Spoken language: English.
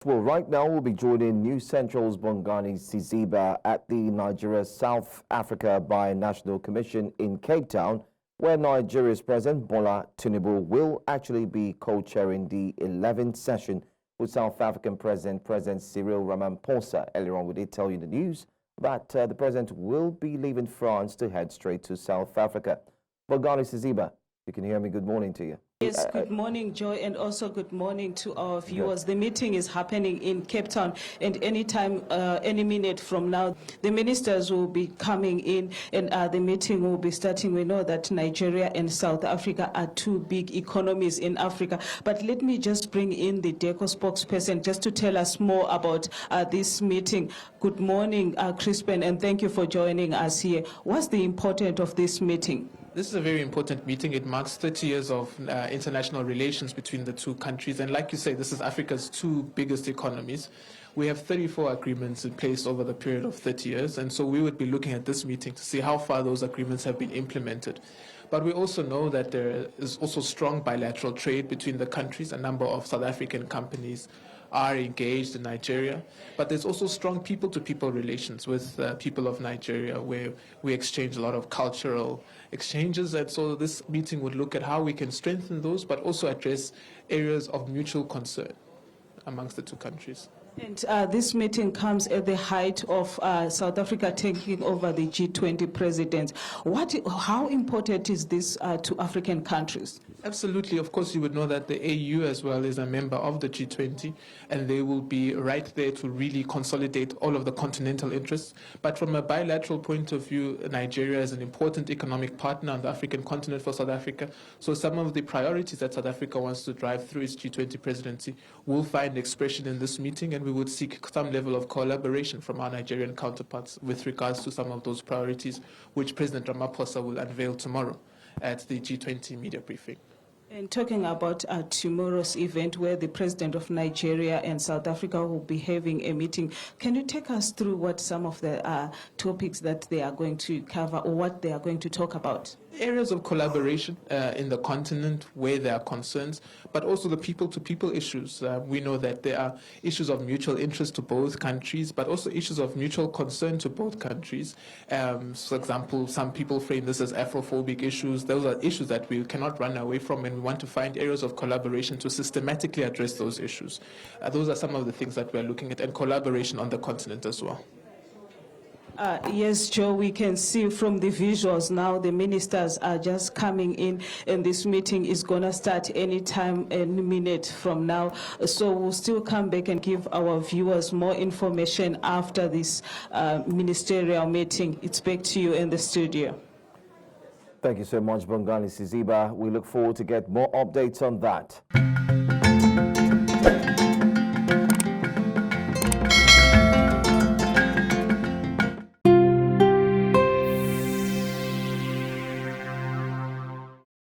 Well, right now we'll be joining News Central's Bongani Siziba at the Nigeria-South Africa Bi-National Commission in Cape Town, where Nigeria's President Bola Tinubu will actually be co-chairing the 11th session with South African President Cyril Ramaphosa. Earlier on, we did tell you the news that the president will be leaving France to head straight to South Africa. Bongani Siziba, you can hear me. Good morning to you. Yes, good morning, Joy, and also good morning to our viewers. The meeting is happening in Cape Town, and anytime, any minute from now, the ministers will be coming in, and the meeting will be starting. We know that Nigeria and South Africa are two big economies in Africa, but let me just bring in the DECO spokesperson just to tell us more about this meeting. Good morning, Crispin, and thank you for joining us here. What's the importance of this meeting? This is a very important meeting. It marks 30 years of international relations between the two countries. And like you say, this is Africa's two biggest economies. We have 34 agreements in place over the period of 30 years. And so we would be looking at this meeting to see how far those agreements have been implemented. But we also know that there is also strong bilateral trade between the countries. A number of South African companies are engaged in Nigeria, but there's also strong people-to-people relations with people of Nigeria, where we exchange a lot of cultural exchanges, and so this meeting would look at how we can strengthen those, but also address areas of mutual concern amongst the two countries. And this meeting comes at the height of South Africa taking over the G20 president. How important is this to African countries? Absolutely. Of course, you would know that the AU as well is a member of the G20, and they will be right there to really consolidate all of the continental interests. But from a bilateral point of view, Nigeria is an important economic partner on the African continent for South Africa. So some of the priorities that South Africa wants to drive through its G20 presidency will find expression in this meeting, and we would seek some level of collaboration from our Nigerian counterparts with regards to some of those priorities, which President Ramaphosa will unveil tomorrow at the G20 media briefing. And talking about tomorrow's event, where the President of Nigeria and South Africa will be having a meeting, can you take us through what some of the topics that they are going to cover, or what they are going to talk about? Areas of collaboration in the continent where there are concerns, but also the people-to-people issues. We know that there are issues of mutual interest to both countries, but also issues of mutual concern to both countries. For example, some people frame this as Afrophobic issues. Those are issues that we cannot run away from, and we want to find areas of collaboration to systematically address those issues. Those are some of the things that we're looking at, and collaboration on the continent as well. Yes, Joe, we can see from the visuals now the ministers are just coming in, and this meeting is going to start any time, any minute from now. So we'll still come back and give our viewers more information after this ministerial meeting. It's back to you in the studio. Thank you so much, Bongani Siziba. We look forward to get more updates on that.